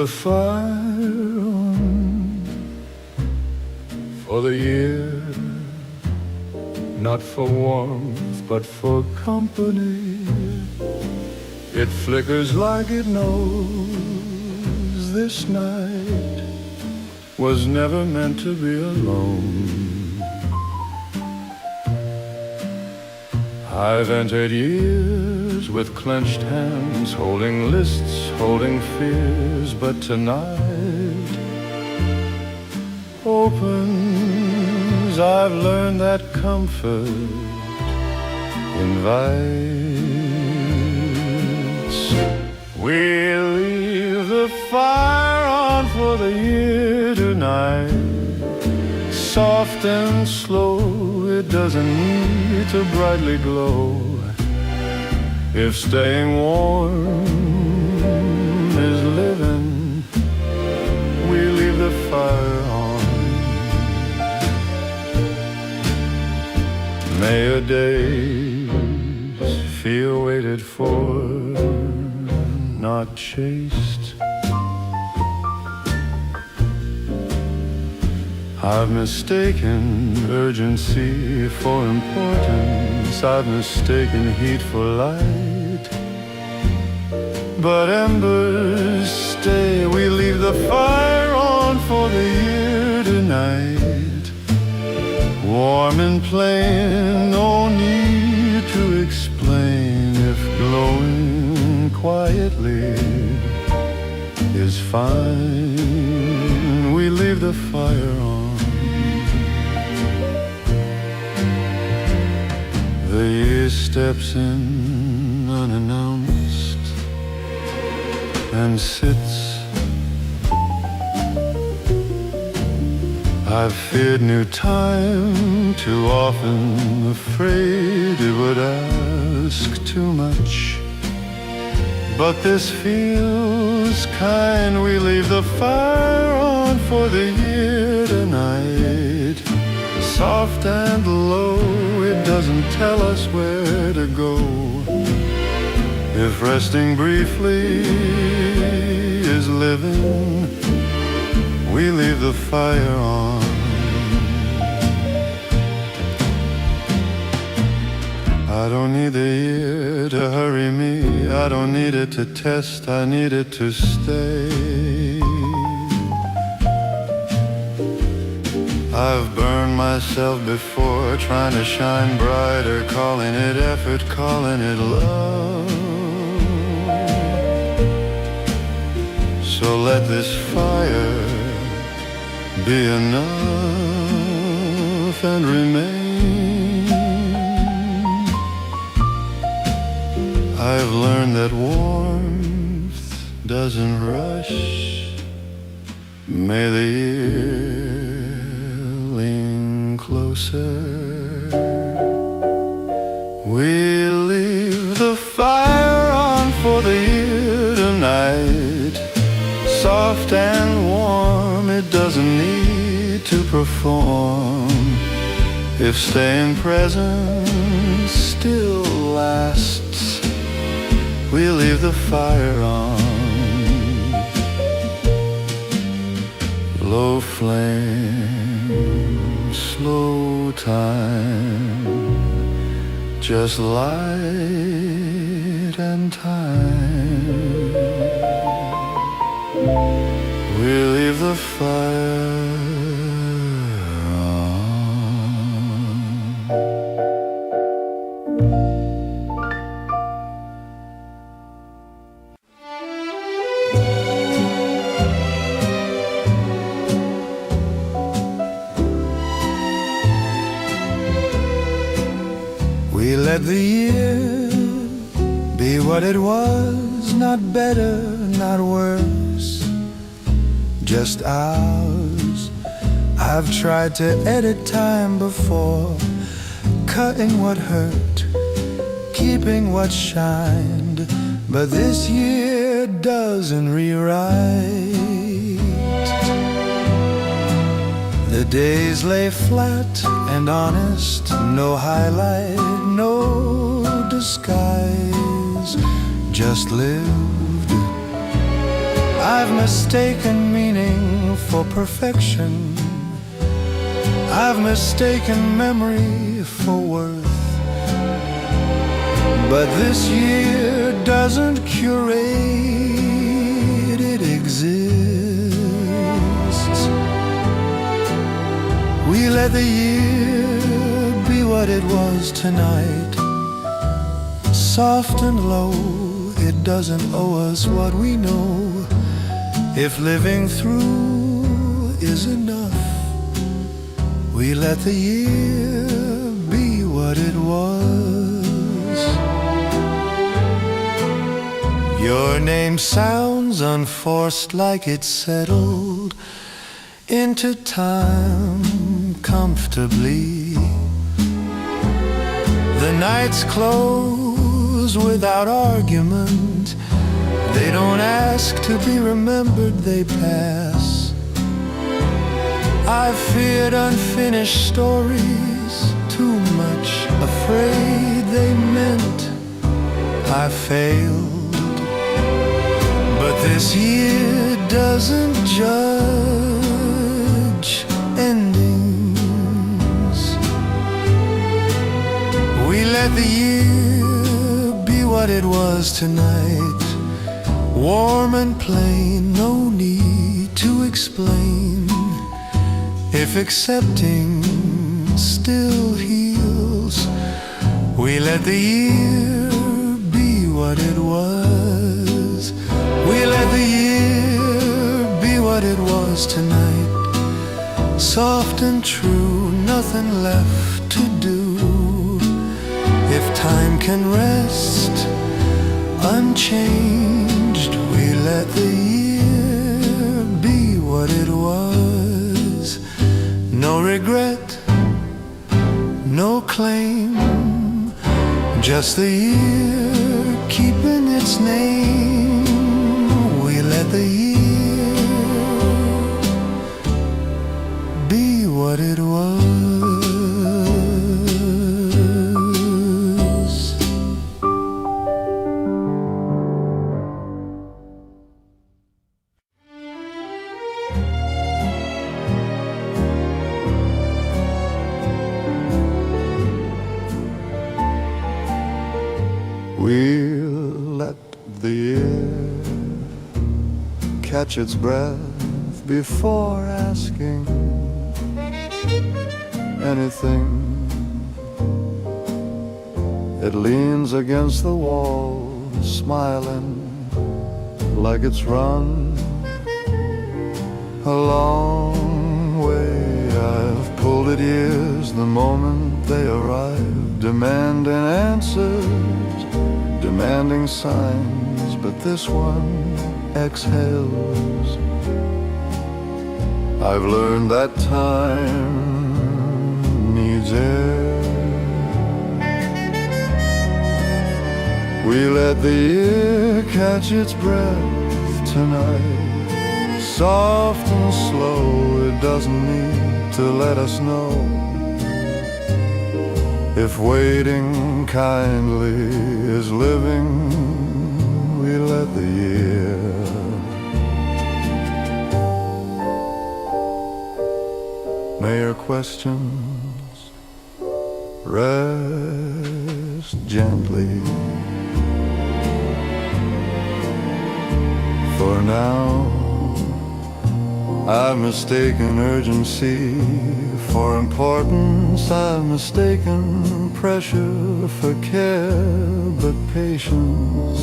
the fire on for the year, not for warmth but for company. It flickers like it knows this night was never meant to be alone. I've entered years with clenched hands, holding lists, holding fears, but tonight opens. I've learned that comfort invites. We leave the fire on for the year tonight, soft and slow. It doesn't need to brightly glow. If staying warm is living, we leave the fire on. May your days feel waited for, not chased. I've mistaken urgency for importance. I've mistaken heat for light. But embers stay. We leave the fire on for the year tonight. Warm and plain, no need to explain. If glowing quietly is fine, we leave the fire on. The year steps in unannounced and sits. I've feared new time too often, afraid it would ask too much. But this feels kind. We leave the fire on for the year tonight, soft and low. It doesn't tell us where to go. If resting briefly is living, we leave the fire on. I don't need the year to hurry me. I don't need it to test. I need it to stay. I've burned myself before, trying to shine brighter, calling it effort, calling it love. So let this fire be enough and remain. I've learned that warmth doesn't rush. May the year lean closer. We leave the fire on for the year tonight, soft and warm. It doesn't need to perform. If staying present still lasts, we leave the fire on. Low flame, slow time, just light and time. We leave the fire on. We let the year be what it was, not better, not worse, just ours. I've tried to edit time before, cutting what hurt, keeping what shined, but this year doesn't rewrite. The days lay flat and honest, no highlight, no disguise, just lived. I've mistaken meaning for perfection. I've mistaken memory for worth. But this year doesn't curate, it exists. We let the year be what it was tonight. Soft and low, it doesn't owe us what we know. If living through is enough, we let the year be what it was. Your name sounds unforced, like it's settled into time comfortably. The nights close without argument. They don't ask to be remembered, they pass. I've feared unfinished stories too much, afraid they meant I failed. But this year doesn't judge endings. We let the year be what it was tonight. Warm and plain, no need to explain. If accepting still heals, we let the year be what it was. We let the year be what it was tonight. Soft and true, nothing left to do. If time can rest unchanged, we let the year be what it was. No regret, no claim, just the year keeping its name. We let the year be what it was. We'll let the year catch its breath before asking anything. It leans against the wall, smiling like it's run a long way. I've pulled it years the moment they arrive, demanding answers, demanding signs, but this one exhales. I've learned that time needs air. We let the year catch its breath tonight. Soft and slow, it doesn't need to let us know. If waiting kindly is living, we let the year. May your questions rest gently. For now, I've mistaken urgency for importance. I've mistaken pressure for care, but patience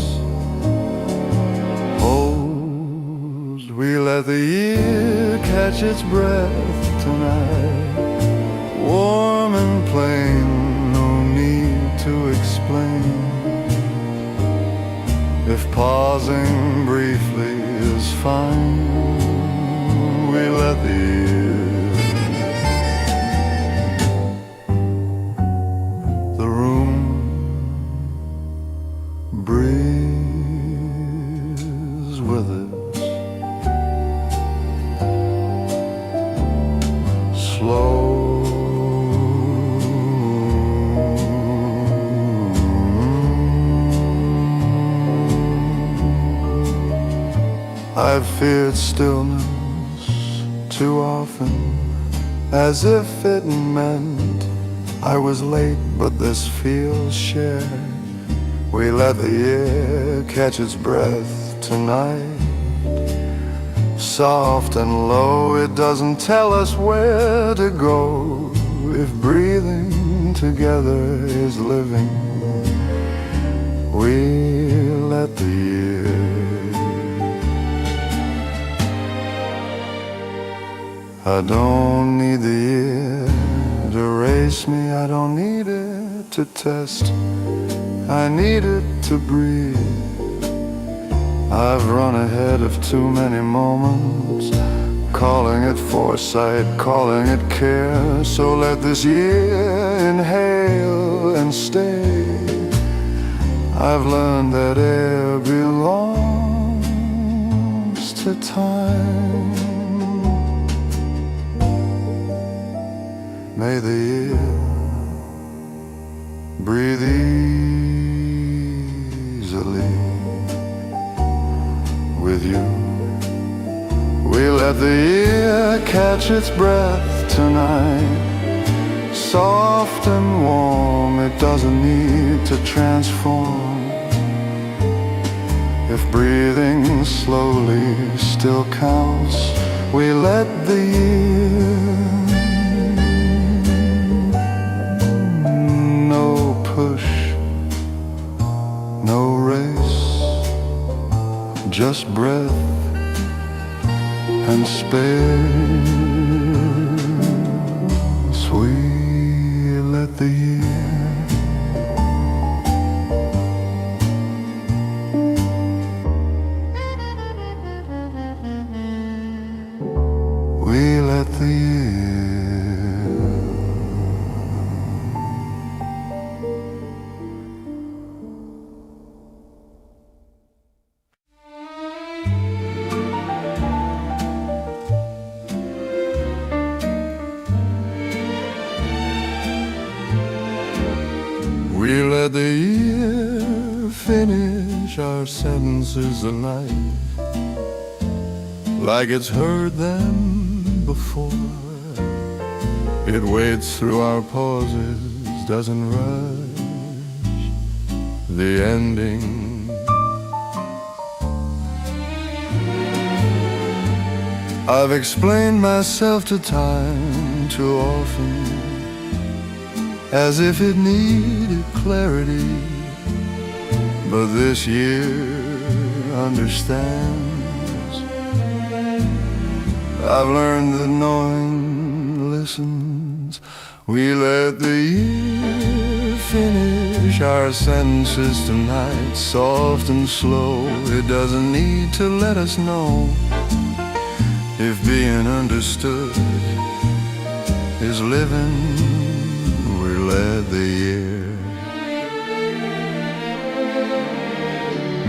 holds. We let the year catch its breath tonight. Warm and plain, no need to explain. If pausing briefly is fine, we let the year. The room breathes with it. Slow. I I've feared stillness too often, as if it meant I was late, but this feels shared. We let the year catch its breath tonight. Soft and low, it doesn't tell us where to go. If breathing together is living, we let the year. I don't need the year to race me, I don't need it to test, I need it to breathe. I've run ahead of too many moments, calling it foresight, calling it care. So let this year inhale and stay. I've learned that air belongs to time. May the year breathe easily with you. We let the year catch its breath tonight. Soft and warm, it doesn't need to transform. If breathing slowly still counts, we let the year. No push, no race, just breath and space. We let the year. We let the year. We let the year finish our sentences tonight, like it's heard them before. It wades through our pauses, doesn't rush the ending. I've explained myself to time too often, as if it needed clarity, but this year understands. I've learned that knowing listens. We let the year finish our sentences tonight, soft and slow. It doesn't need to let us know if being understood is living. Let the year.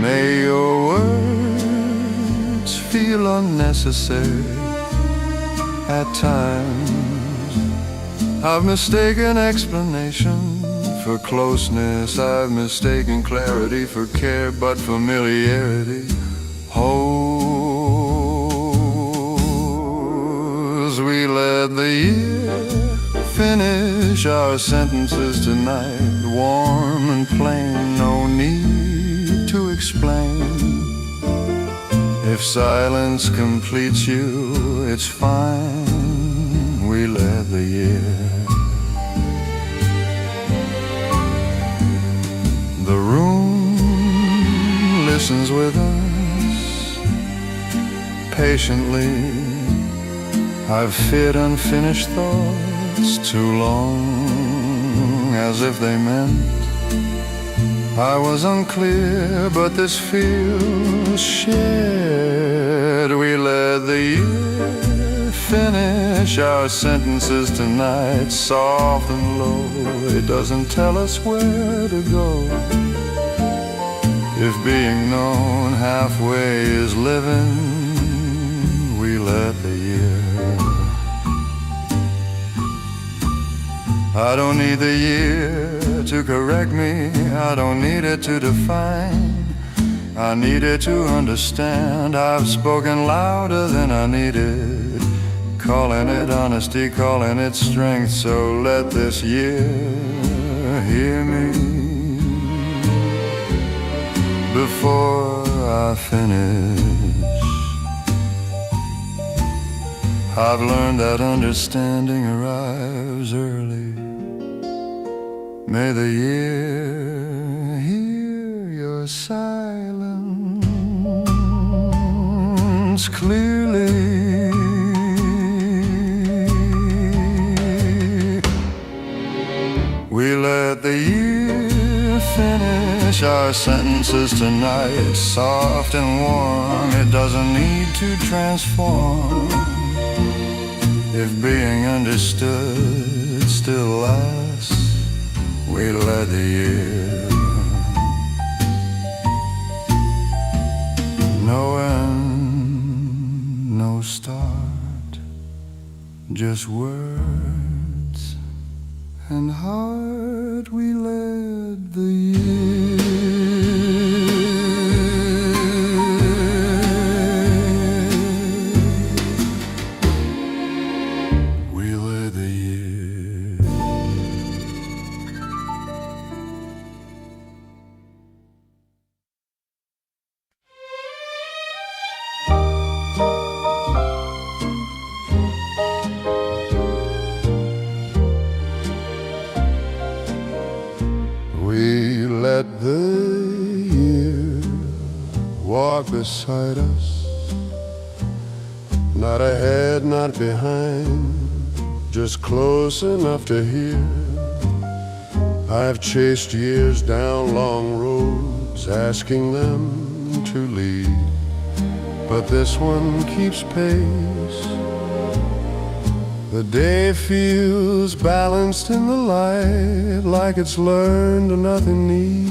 May your words feel unnecessary at times. I've mistaken explanation for closeness, I've mistaken clarity for care, but familiarity holds. We let the year finish our sentences tonight, warm and plain, no need to explain. If silence completes you, it's fine. We let the year. The room listens with us patiently. I've feared unfinished thoughts too long, as if they meant I was unclear, but this feels shared. We let the year finish our sentences tonight, soft and low. It doesn't tell us where to go. If being known halfway is living, we let the year. I don't need the year to correct me, I don't need it to define. I needed to understand. I've spoken louder than I needed, calling it honesty, calling it strength. So let this year hear me before I finish. I've learned that understanding arrives early. May the year hear your silence clearly. We let the year finish our sentences tonight, soft and warm. It doesn't need to transform if being understood still lasts. We let the year, no end, no start, just words and heart. We let the year. We let the year walk beside us, not ahead, not behind, just close enough to hear. I've chased years down long roads, asking them to lead, but this one keeps pace. The day feels balanced in the light, like it's learned nothing needs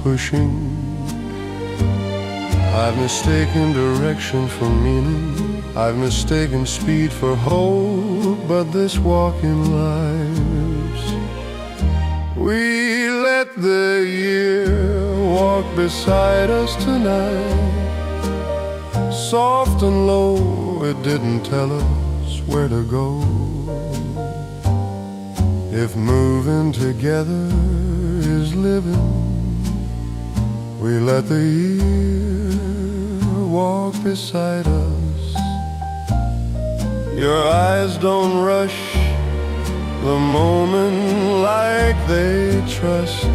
pushing. I've mistaken direction for meaning, I've mistaken speed for hope, but this walk in lives, we let the year walk beside us tonight. Soft and low, it didn't tell us where to go. If moving together is living, we let the year walk beside us. Your eyes don't rush the moment like they trust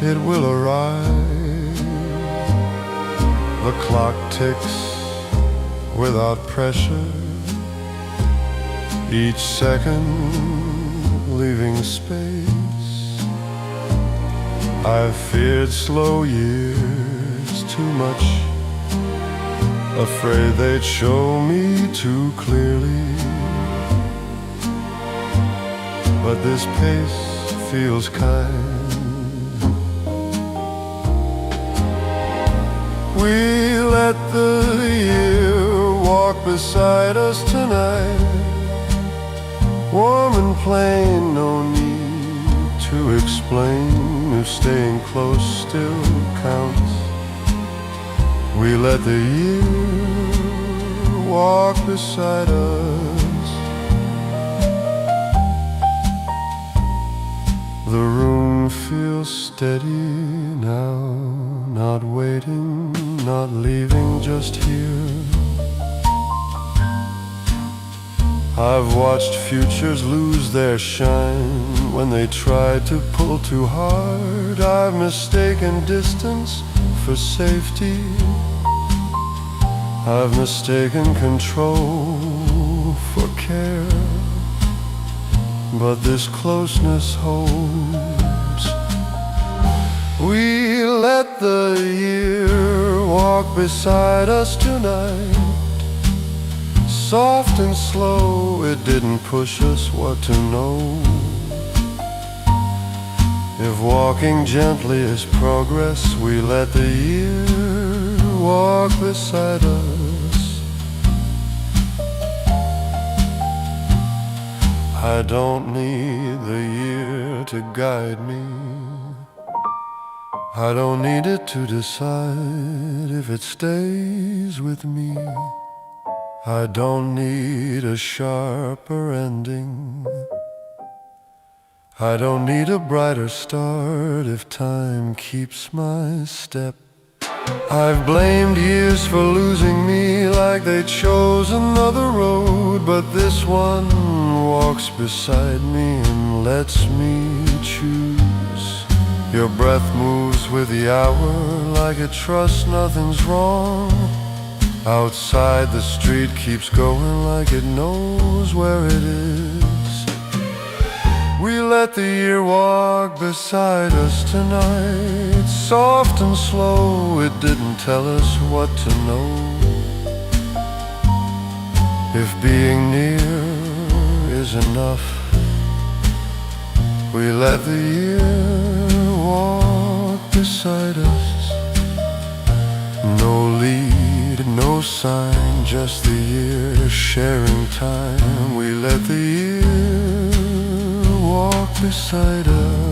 it will arrive. The clock ticks without pressure, each second leaving space. I've feared slow years too much, afraid they'd show me too clearly. But this pace feels kind. We let the year walk beside us tonight. Warm and plain, no need to explain if staying close still counts. We let the year walk beside us. The room feels steady now, not waiting, not leaving, just here. I've watched futures lose their shine when they tried to pull too hard. I've mistaken distance for safety, I've mistaken control for care. But this closeness holds. We let the year walk beside us tonight. Soft and slow, it didn't push us what to know. If walking gently is progress, we let the year walk beside us. I don't need the year to guide me. I don't need it to decide if it stays with me. I don't need a sharper ending. I don't need a brighter start if time keeps my step. I've blamed years for losing me like they chose another road, but this one walks beside me and lets me choose. Your breath moves with the hour like it trusts nothing's wrong. Outside the street keeps going like it knows where it is. We let the year walk beside us tonight, soft and slow. It didn't tell us what to know. If being near is enough, we let the year walk beside us. No lead, no sign, just the year sharing time. We let the year walk beside us.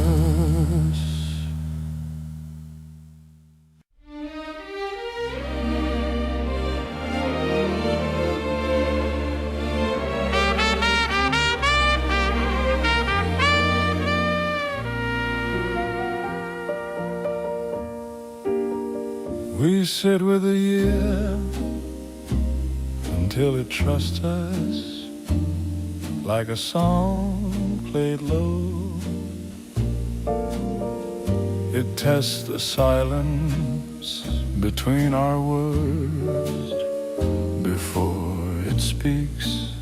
We sit with the year until it trusts us, like a song played low. It tests the silence between our words before it speaks.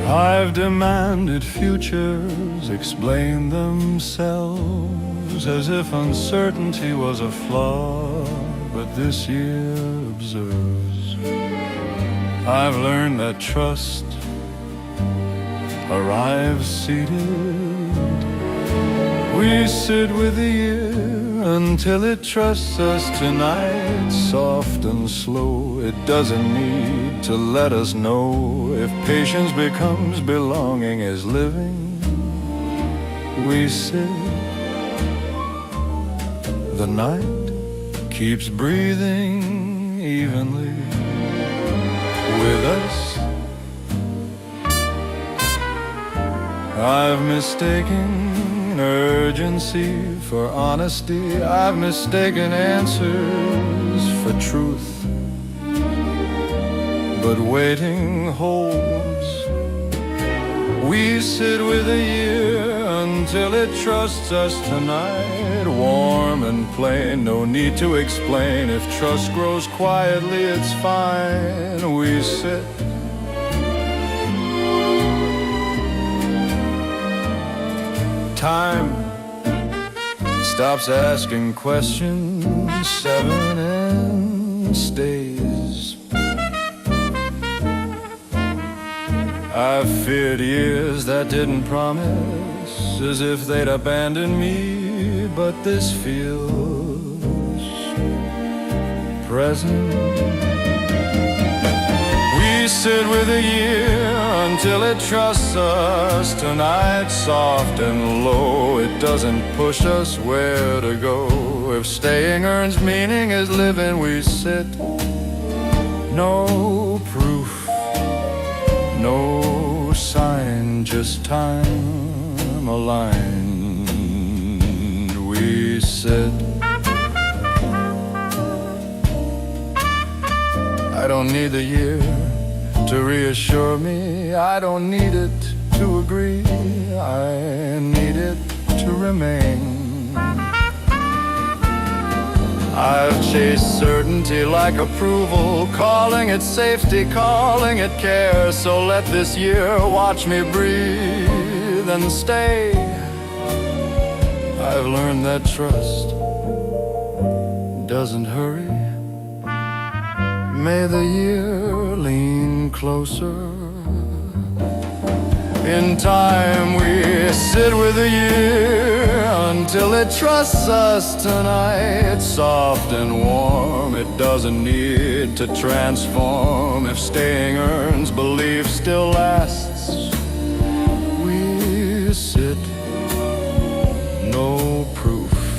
I've demanded futures explain themselves as if uncertainty was a flaw, but this year observes. I've learned that trust arrives seated. We sit with the year until it trusts us tonight, soft and slow. It doesn't need to let us know if patience becomes belonging is living. We sit. The night keeps breathing evenly with us. I've mistaken urgency for honesty. I've mistaken answers for truth. But waiting holds. We sit with a year until it trusts us tonight, warm and plain, no need to explain. If trust grows quietly, it's fine. We sit. Time stops asking questions, 7 and stays. I've feared years that didn't promise, as if they'd abandon me, but this feels present. We sit with a year until it trusts us tonight, soft and low. It doesn't push us where to go. If staying earns meaning as living, we sit. No proof, no sign, just time aligned. We sit. I don't need the year to reassure me. I don't need it to agree. I need it to remain. I've chased certainty like approval, calling it safety, calling it care. So let this year watch me breathe and stay. I've learned that trust doesn't hurry. May the year lean closer. In time we sit with the year until it trusts us tonight, soft and warm. It doesn't need to transform. If staying earns belief still lasts, we sit. No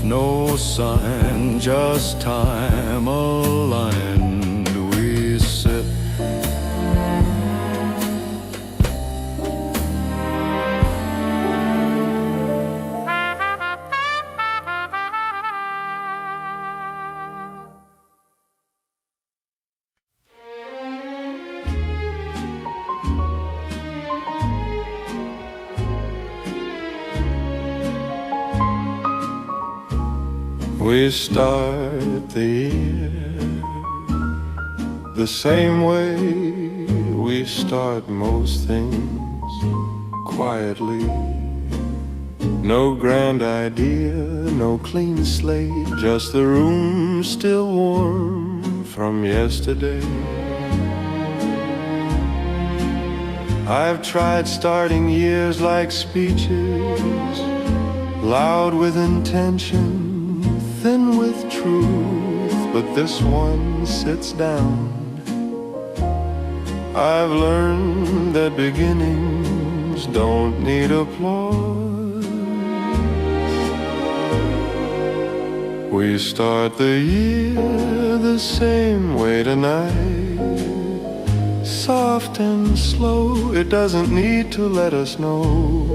no sign, just time aligned. We sit We start the year the same way we start most things, quietly. No grand idea, no clean slate, just the room still warm from yesterday. I've tried starting years like speeches, loud with intention, thin with truth, but this one sits down. I've learned that beginnings don't need applause. We start the year the same way tonight, soft and slow. It doesn't need to let us know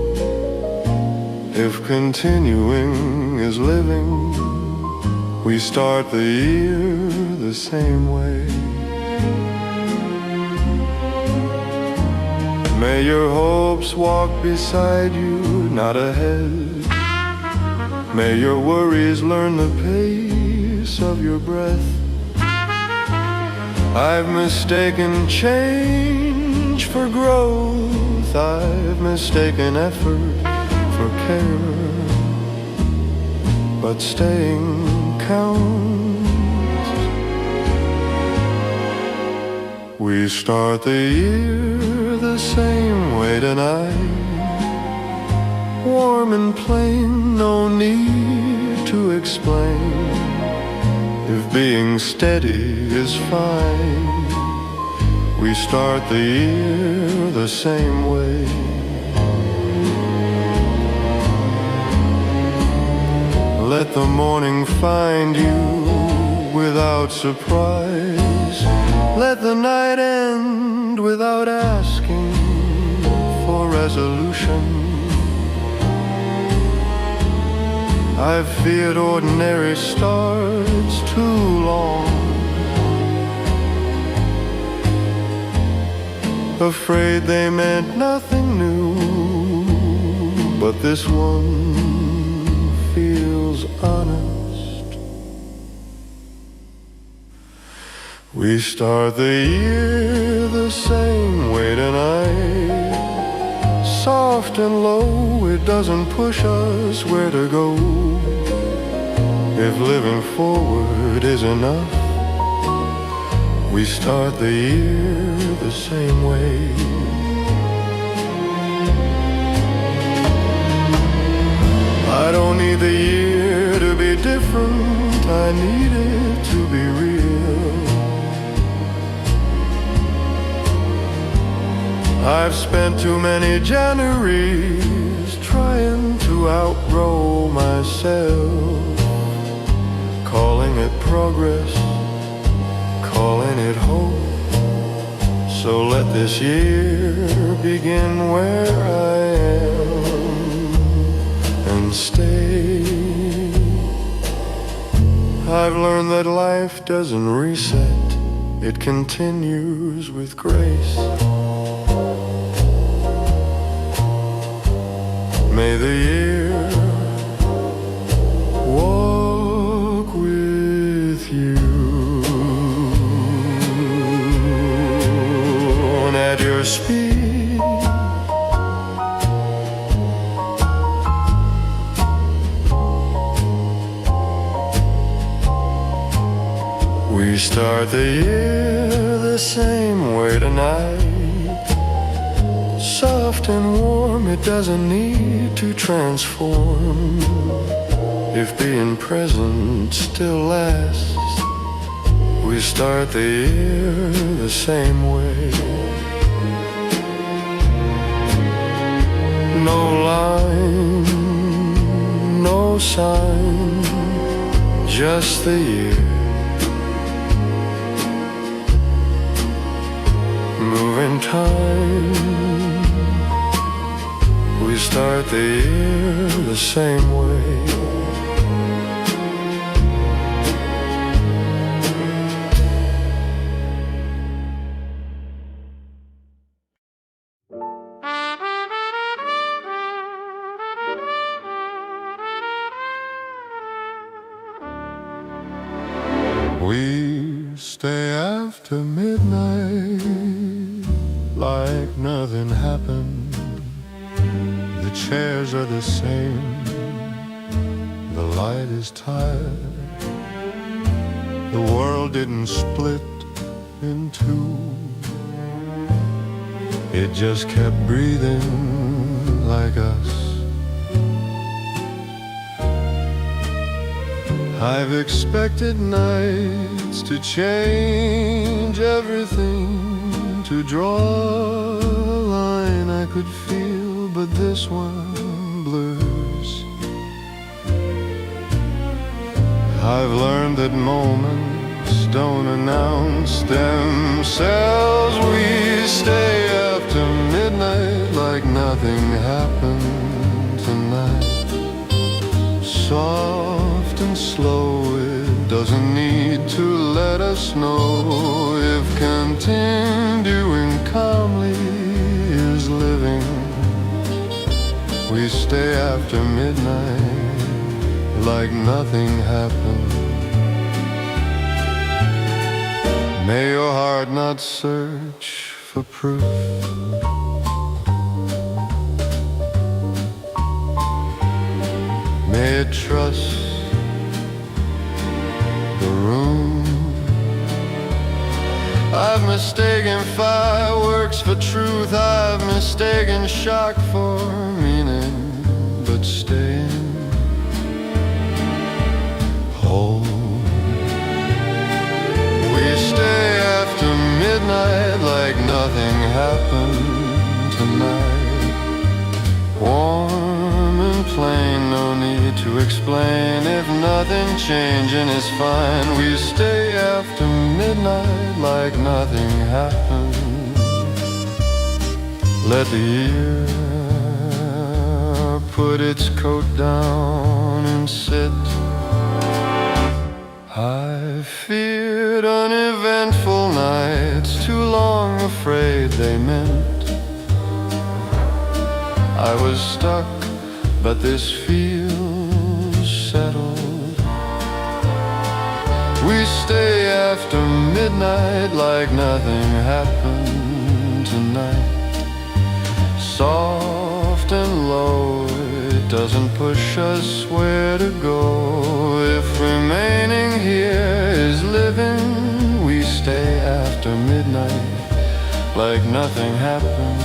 if continuing is living. We start the year the same way. May your hopes walk beside you, not ahead. May your worries learn the pace of your breath. I've mistaken change for growth. I've mistaken effort for care. But staying counts. We start the year the same way tonight, warm and plain, no need to explain. If being steady is fine, we start the year the same way. Let the morning find you without surprise. Let the night end without asking for resolution. I've feared ordinary starts too long, afraid they meant nothing new, but this one feels honest. We start the year the same way tonight, soft and low. It doesn't push us where to go. If living forward is enough, we start the year the same way. I don't need the year to be different, I need it to be real. I've spent too many Januaries trying to outgrow myself, calling it progress, calling it hope. So let this year begin where I am and stay. I've learned that life doesn't reset, it continues with grace. May the year walk with you, and at your speed we start the year the same way tonight, soft and warm. It doesn't need to transform. If being present still lasts, we start the year the same way. No line, no sign, just the year. Moving time, we start the year the same way. We stay after midnight like nothing happened. The chairs are the same, the light is tired. The world didn't split in two, it just kept breathing like us. I've expected nights to change everything, to draw a line I could feel, but this one blurs. I've learned that moments don't announce themselves. We stay after midnight like nothing happened tonight. Soft and slow, it doesn't need to let us know if continuing calmly is living. We stay after midnight like nothing happened. May your heart not search for proof. May it trust the room. I've mistaken fireworks for truth, I've mistaken shock for meaning, but staying whole. We stay after midnight like nothing happened tonight. Warm and plain, no need to explain. If nothing changing is fine, we stay after midnight like nothing happened. Let the year put its coat down and sit. I feared uneventful nights, too long afraid they meant I was stuck, but this feels settled. We stay after midnight like nothing happened tonight. Soft and low, it doesn't push us where to go. If remaining here is living, we stay after midnight like nothing happened.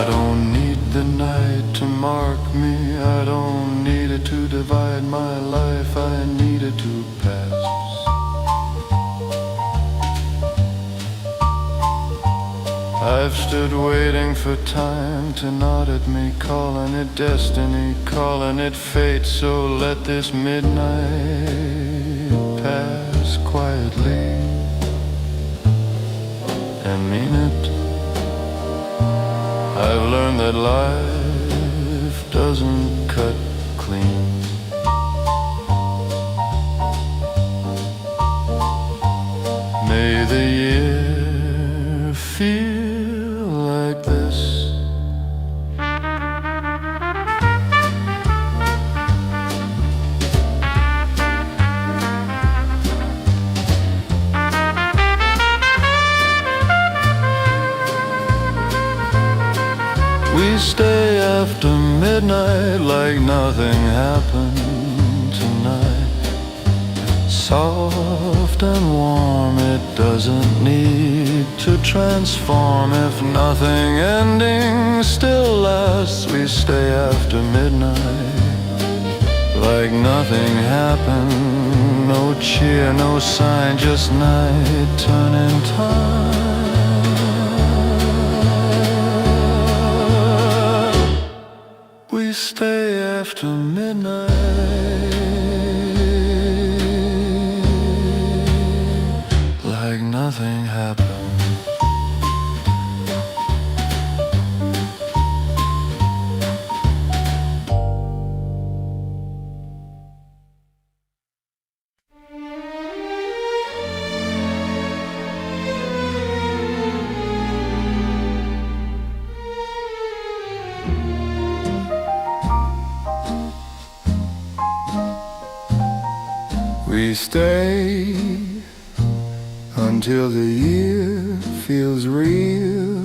I don't need the night to mark me, I don't need it to divide my life, I need it to pass. I've stood waiting for time to nod at me, calling it destiny, calling it fate. So let this midnight pass quietly and mean it. I've learned that life doesn't cut clean. May the year feel like this. We stay after midnight like nothing happened tonight. Soft and warm, it doesn't need to transform. If nothing ending still lasts, we stay after midnight like nothing happened. No cheer, no sign, just night turning time. We stay after midnight. nothing happened. We stay until the year feels real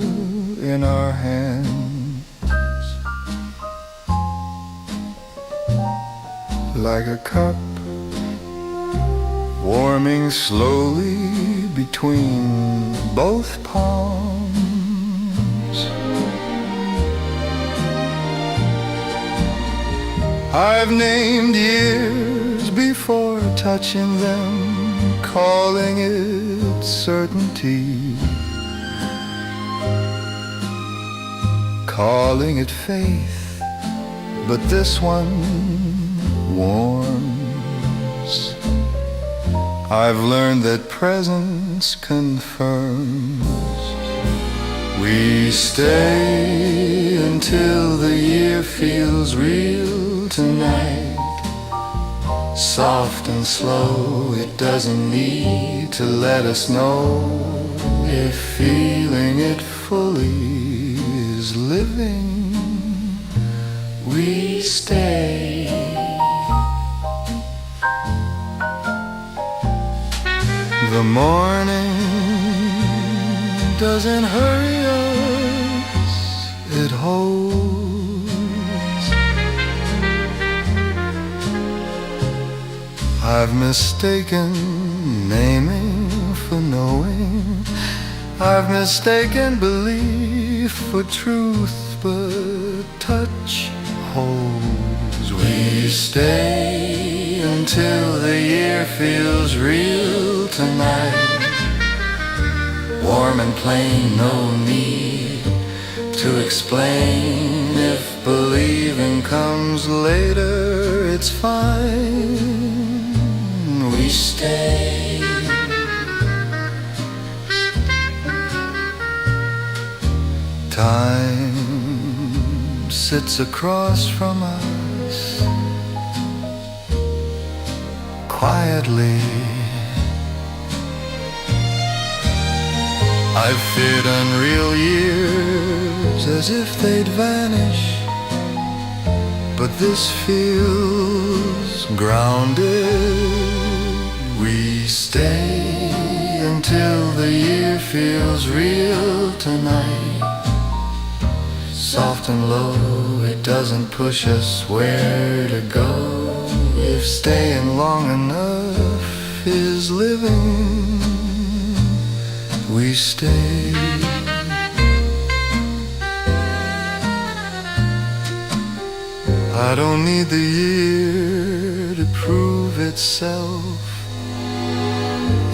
in our hands, like a cup warming slowly between both palms. I've named years before touching them, calling it certainty, calling it faith, but this one warms. I've learned that presence confirms. We stay until the year feels real tonight. Soft and slow, it doesn't need to let us know if feeling it fully is living. We stay. The morning doesn't hurry us, it holds. I've mistaken naming for knowing, I've mistaken belief for truth, but touch holds. We stay until the year feels real tonight. Warm and plain, no need to explain. If believing comes later, it's fine. We stay. Time sits across from us quietly. I've feared unreal years as if they'd vanish, but this feels grounded. We stay until the year feels real tonight. Soft and low, it doesn't push us where to go. If staying long enough is living, we stay. I don't need the year to prove itself.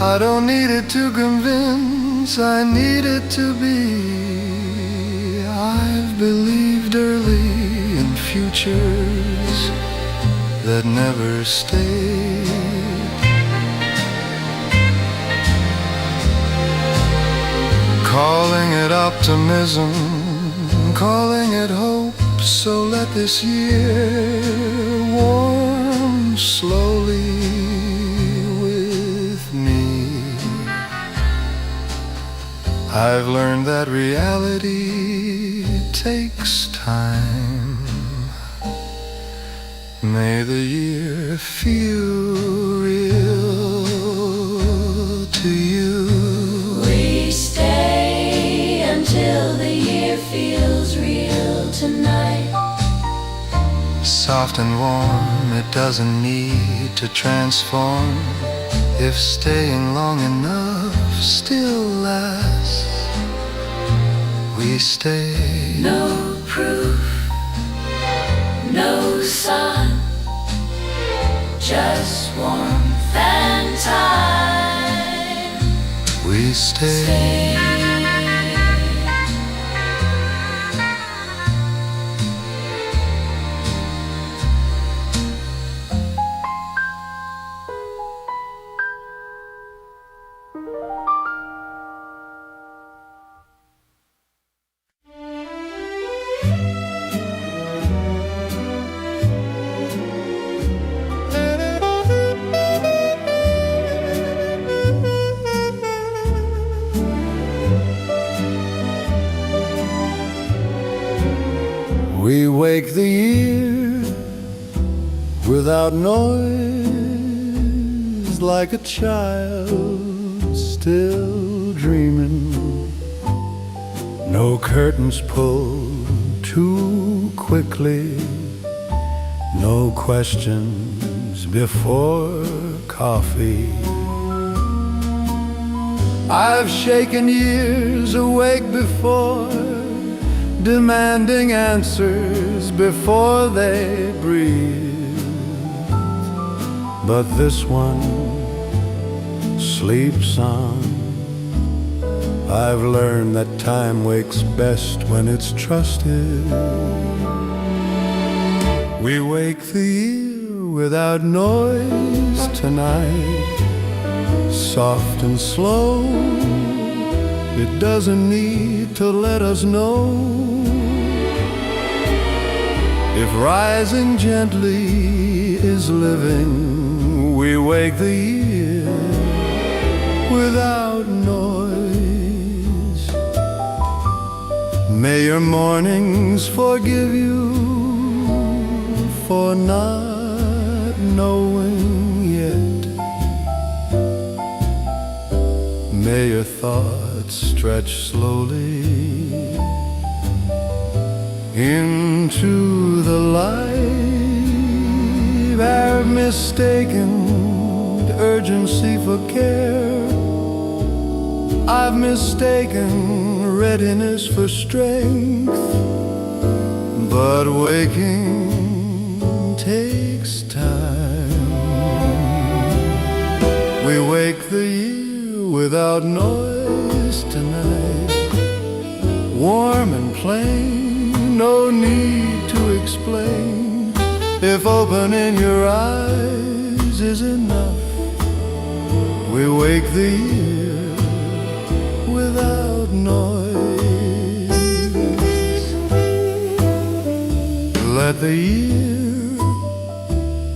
I don't need it to convince, I need it to be. I've believed early in futures that never stayed. Calling it optimism, calling it hope, so let this year warm slowly with me. I've learned that reality takes time. May the year feel real to you. We stay until the year feels real tonight. Soft and warm, it doesn't need to transform. If staying long enough still lasts, we stay. No proof, no sun, just warmth and time. We stay. wake the year without noise, like a child still dreaming. No curtains pulled too quickly, no questions before coffee. I've shaken years awake before, demanding answers before they breathe. But this one sleeps on. I've learned that time wakes best when it's trusted. We wake the year without noise tonight, soft and slow. It doesn't need to let us know. If rising gently is living, we wake the year without noise. May your mornings forgive you for not knowing yet. May your thoughts stretch slowly into the light. I've mistaken urgency for care. I've mistaken readiness for strength. But waking takes time. We wake the year without noise tonight, warm and plain, no need to explain. If opening your eyes is enough, we wake the year without noise. Let the year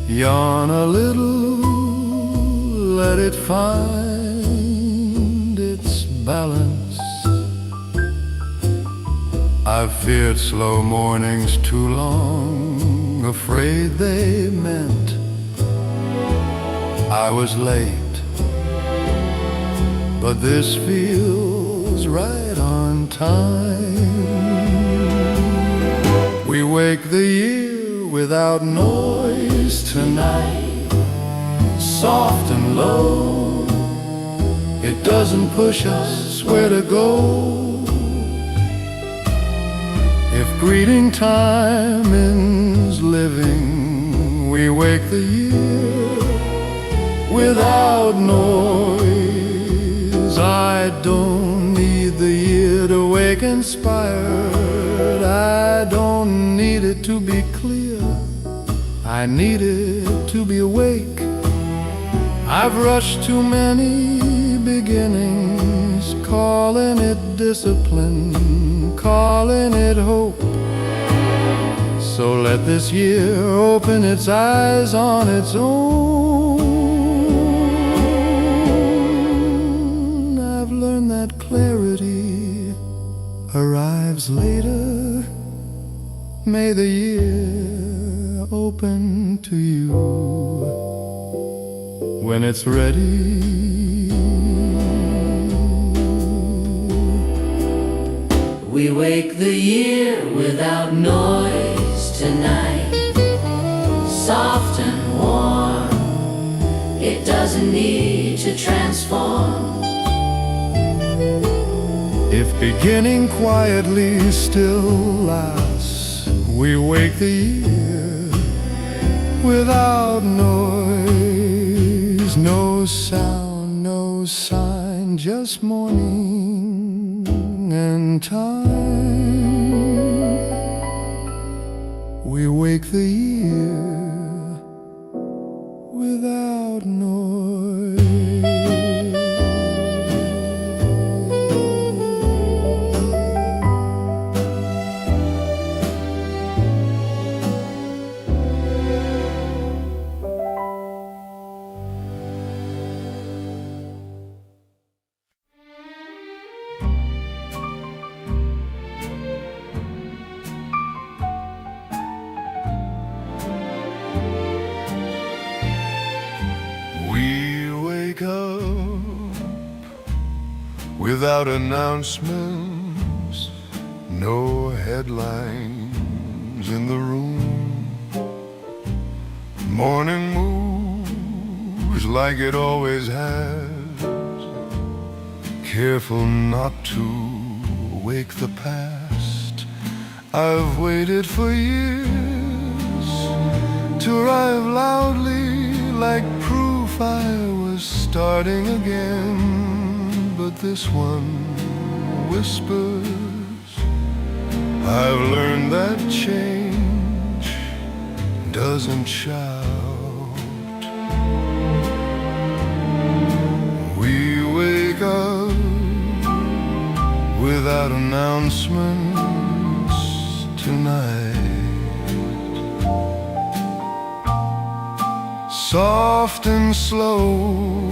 yawn a little, let it find its balance. I've feared slow mornings too long, afraid they meant I was late. But this feels right on time. We wake the year without noise tonight, soft and low. It doesn't push us where to go. If greeting time ends living, we wake the year without noise. I don't need the year to wake inspired. I don't need it to be clear. I need it to be awake. I've rushed too many beginnings, calling it discipline, calling it hope. So let this year open its eyes on its own. I've learned that clarity arrives later. May the year open to you when it's ready. We wake the year without noise tonight, soft and warm. It doesn't need to transform. If beginning quietly still lasts, we wake the year without noise. No sound, no sign, just morning and time. We wake the year without noise. without announcements, no headlines in the room. Morning moves like it always has, careful not to wake the past. I've waited for years to arrive loudly, like proof I was starting again. But this one whispers, I've learned that change doesn't shout. We wake up without announcements tonight, soft and slow.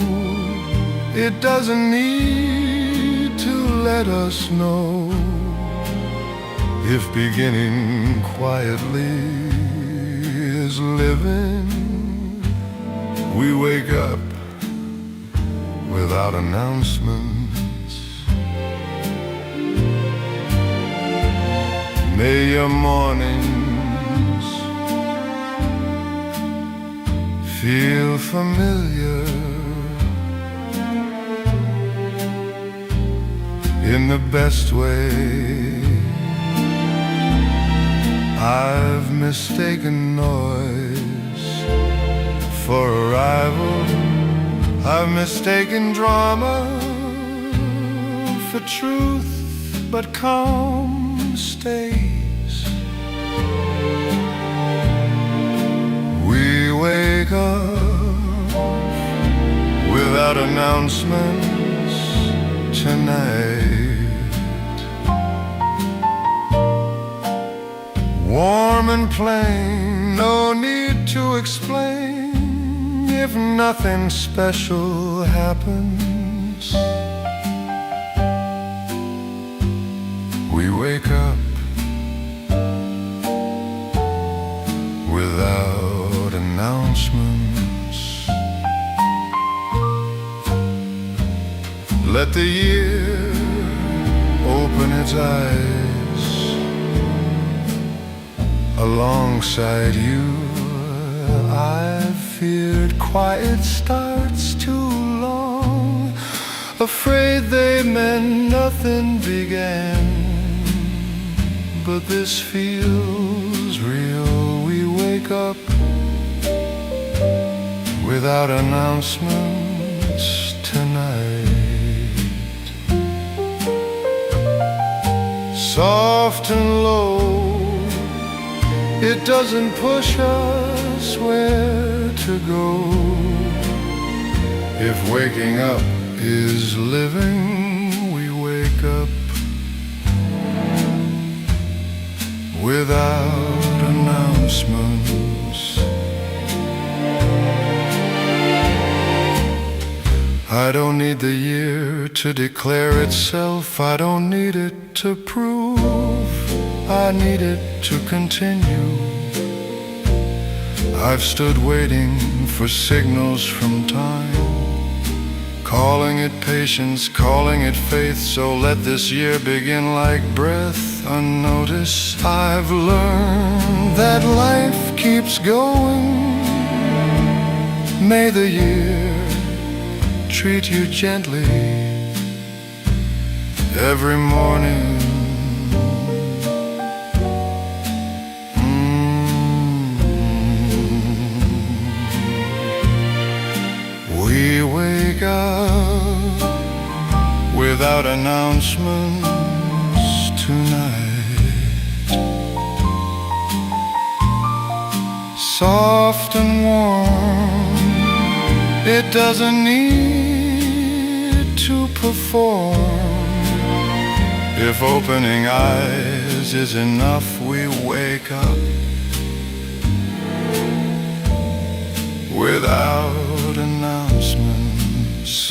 It doesn't need to let us know if beginning quietly is living. We wake up without announcements. May your mornings feel familiar in the best way. I've mistaken noise for arrival. I've mistaken drama for truth, but calm stays. We wake up without announcements tonight. Warm and plain, no need to explain if nothing special happens. We wake up without announcements. Let the year open its eyes alongside you. I've feared quiet starts too long, afraid they meant nothing began. But this feels real. We wake up without announcements tonight, soft and low. It doesn't push us where to go. If waking up is living, we wake up without announcements. I don't need the year to declare itself. I don't need it to prove. I need it to continue. I've stood waiting for signals from time, calling it patience, calling it faith. So let this year begin like breath unnoticed. I've learned that life keeps going. May the year treat you gently every morning. We wake up without announcements tonight, soft and warm. It doesn't need to perform. If opening eyes is enough, we wake up without announcements.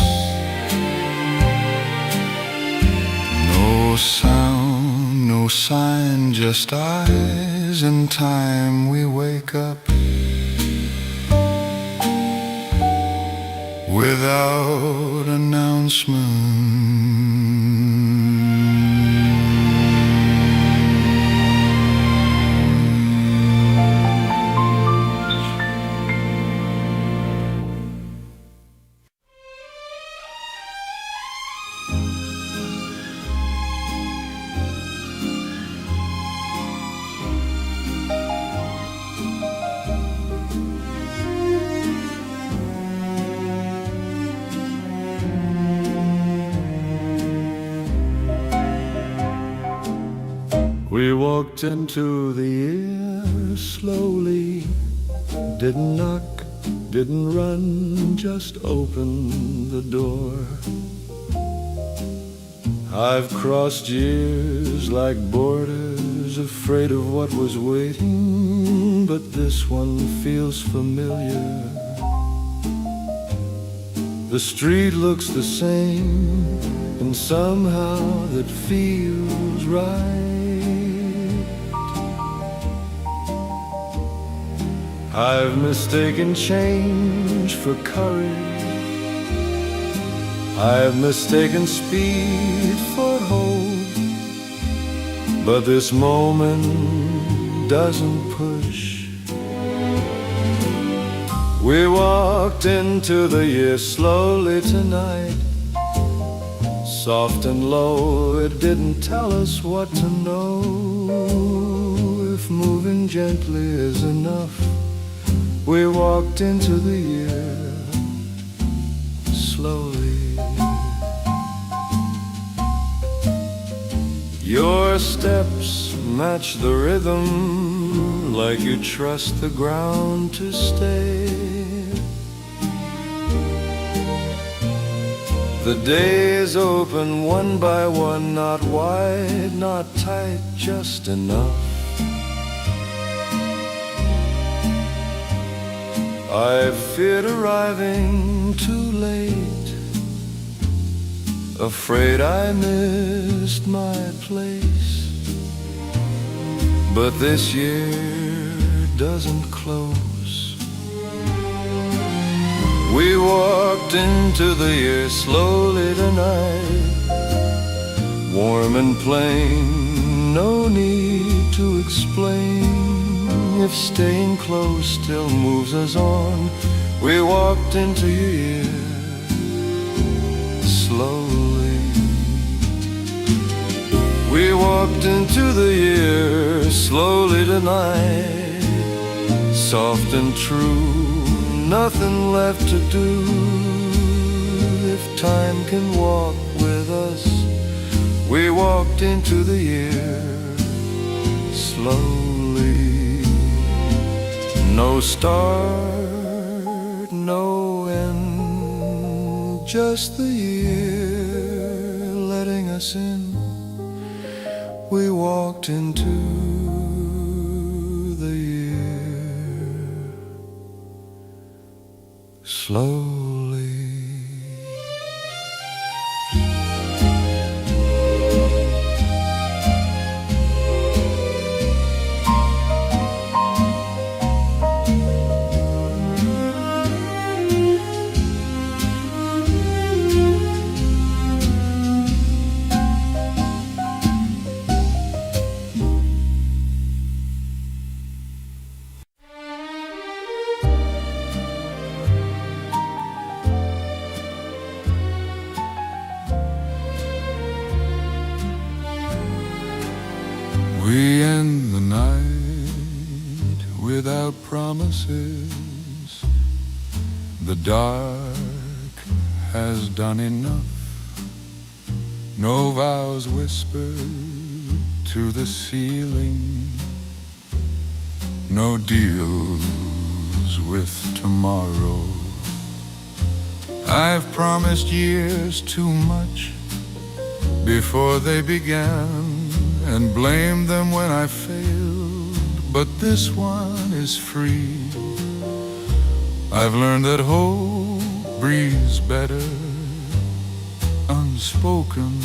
No sound, no sign, just eyes and time. We wake up without announcement. We walked into the year slowly, didn't knock, didn't run, just opened the door. I've crossed years like borders, afraid of what was waiting, but this one feels familiar. The street looks the same, and somehow that feels right. I've mistaken change for courage, I've mistaken speed for hope, but this moment doesn't push. We walked into the year slowly tonight, soft and low, it didn't tell us what to know. If moving gently is enough, we walked into the year slowly. Your steps match the rhythm, like you trust the ground to stay. The days open one by one, not wide, not tight, just enough. I feared arriving too late, afraid I missed my place. But this year doesn't close. We walked into the year slowly tonight, warm and plain, no need to explain. If staying close still moves us on, we walked into your year slowly. We walked into the year slowly tonight, soft and true, nothing left to do. If time can walk with us, we walked into the year slowly. No start, no end, just the year letting us in. We walked into the year slowly. We end the night without promises. The dark has done enough. No vows whispered to the ceiling, no deals with tomorrow. I've promised years too much before they began, and blamed them when I failed, but this one is free. I've learned that hope breathes better unspoken.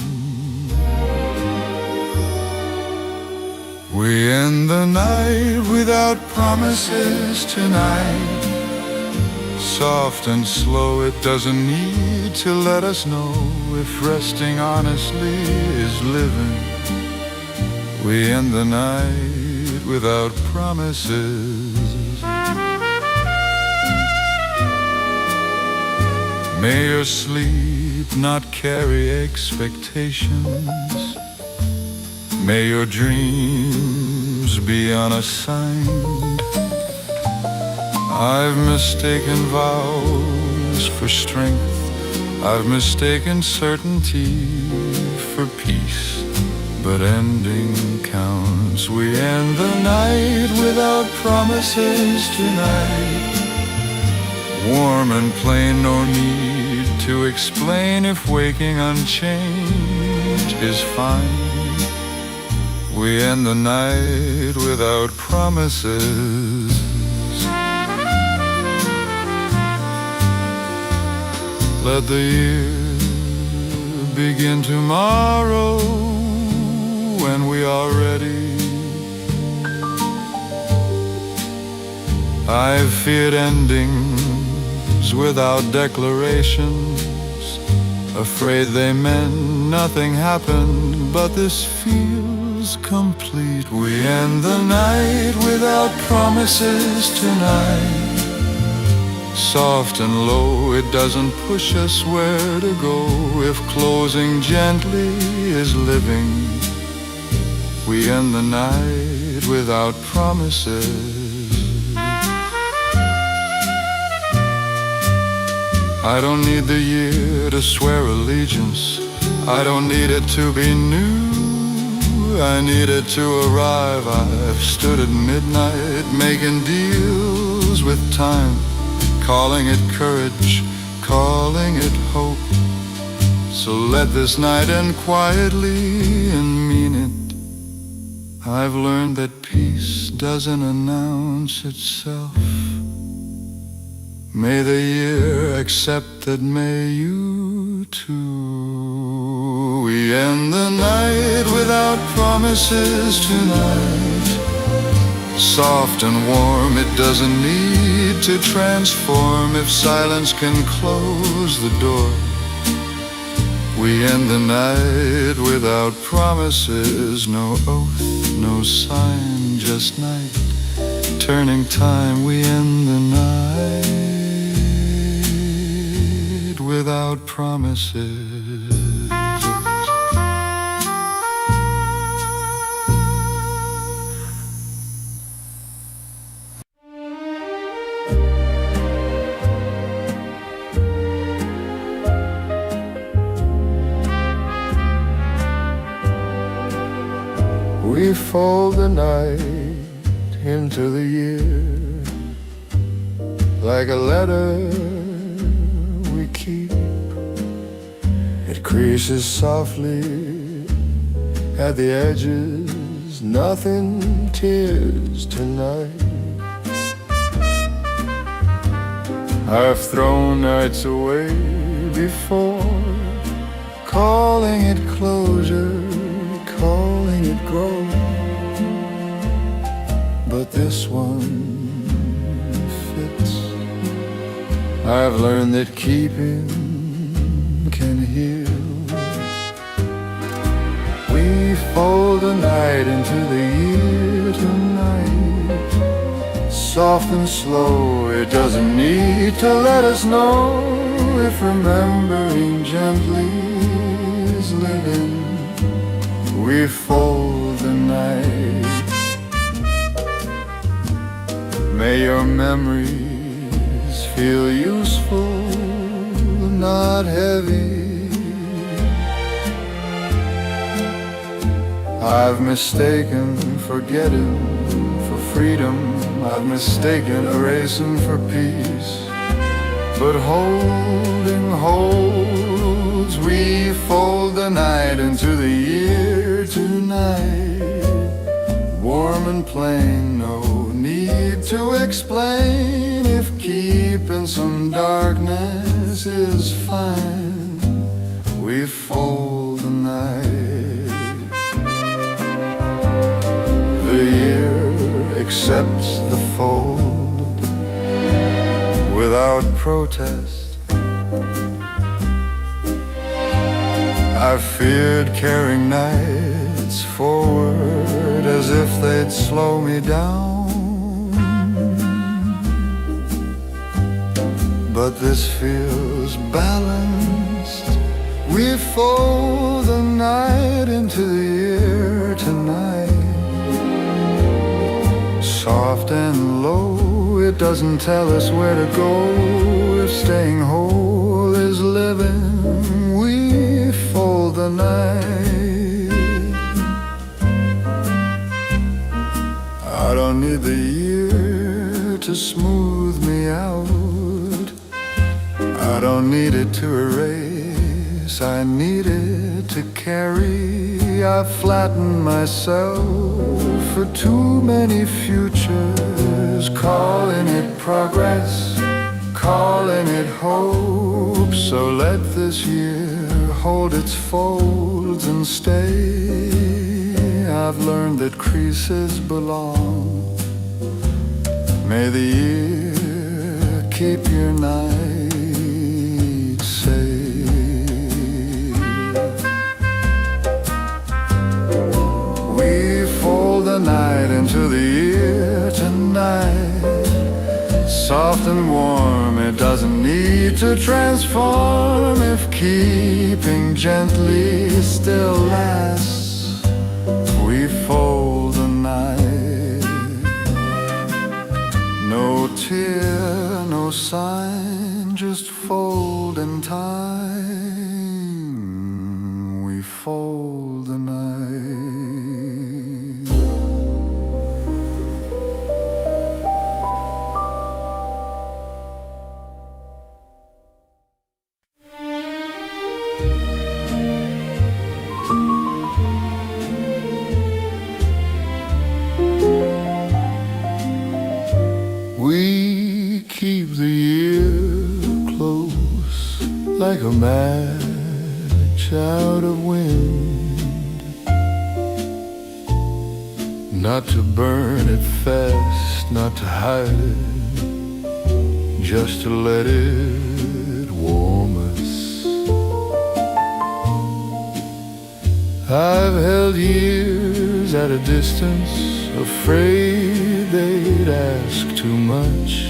We end the night without promises tonight, soft and slow, it doesn't need to let us know if resting honestly is living. We end the night without promises. May your sleep not carry expectations. May your dreams be unassigned. I've mistaken vows for strength, I've mistaken certainty for peace. but ending counts. We end the night without promises tonight. Warm and plain, no need to explain if waking unchanged is fine. We end the night without promises. Let the year begin tomorrow when we are ready. I've feared endings without declarations, afraid they meant nothing happened, but this feels complete. We end the night without promises tonight. Soft and low, it doesn't push us where to go. If closing gently is living, we end the night without promises. I don't need the year to swear allegiance. I don't need it to be new. I need it to arrive. I've stood at midnight making deals with time, calling it courage, calling it hope. So let this night end quietly and mean it. I've learned that peace doesn't announce itself. May the year accept that, may you too. We end the night without promises tonight. Soft and warm, it doesn't need to transform. If silence can close the door, we end the night without promises. No oath, no sign, just night. Turning time, we end the night without promises. We fold the night into the year like a letter we keep. It creases softly at the edges, nothing tears tonight. I've thrown nights away before, calling it closure, calling it growth. But this one fits. I've learned that keeping can heal. We fold the night into the year tonight. Soft and slow, it doesn't need to let us know if remembering gently is living. We fold the night. May your memories feel useful, not heavy. I've mistaken forgetting for freedom. I've mistaken erasing for peace. But holding holds. We fold the night into the year tonight. Warm and plain, no need to explain if keeping some darkness is fine. We fold the night. The year accepts the fold without protest. I've feared carrying nights forward as if they'd slow me down. But this feels balanced. We fold the night into the year tonight. Soft and low, it doesn't tell us where to go. If staying whole is living, we fold the night. smooth me out. I don't need it to erase, I need it to carry. I flatten myself for too many futures, calling it progress, calling it hope. So let this year hold its folds and stay. I've learned that creases belong. May the year keep your night safe. We fold the night into the year tonight. Soft and warm, it doesn't need to transform if keeping gently still lasts. We fold the night. No tear, no sign, just fold in time. We fold the night. We keep the year close like a match out of wind, not to burn it fast, not to hide it, just to let it warm us. I've held years at a distance, afraid they'd ask too much,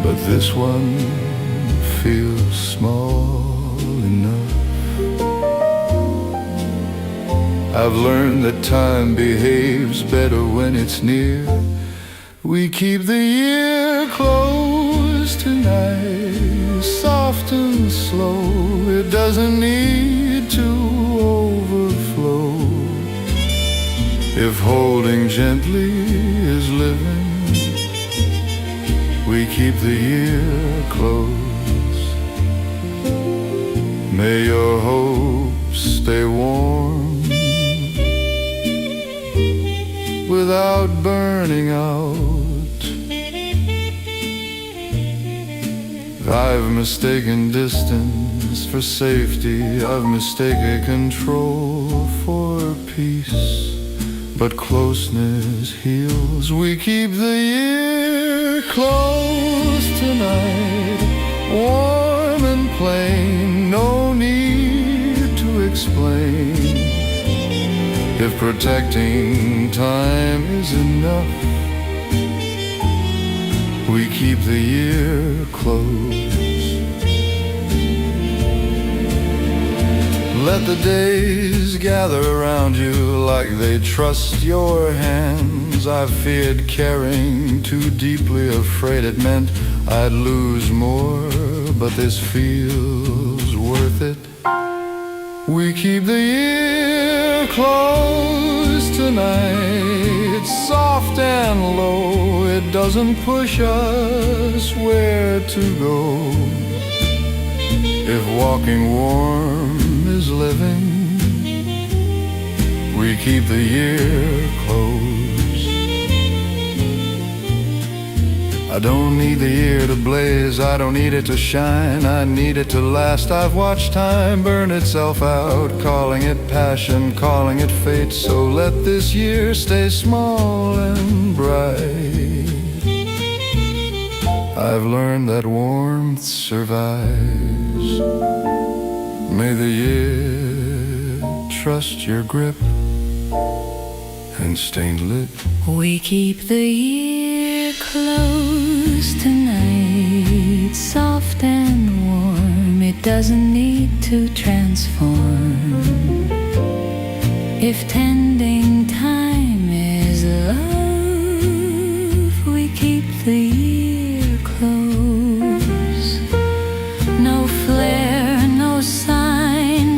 but this one feels small enough. I've learned that time behaves better when it's near. We keep the year close tonight, soft and slow. It doesn't need to overflow. If holding gently is living, we keep the year close. May your hopes stay warm without burning out. I've mistaken distance for safety, I've mistaken control for peace, but closeness heals. We keep the year close tonight, warm and plain, no need to explain. If protecting time is enough, we keep the year close. Let the days gather around you like they trust your hands. I've feared caring too deeply, afraid it meant I'd lose more, but this feels worth it. We keep the year close tonight, soft and low. It doesn't push us where to go. If walking warm is living, we keep the year close. I don't need the year to blaze, I don't need it to shine, I need it to last. I've watched time burn itself out, calling it passion, calling it fate. So let this year stay small and bright. I've learned that warmth survives. May the year trust your grip and stay lit. We keep the year close tonight, soft and warm. It doesn't need to transform. If tending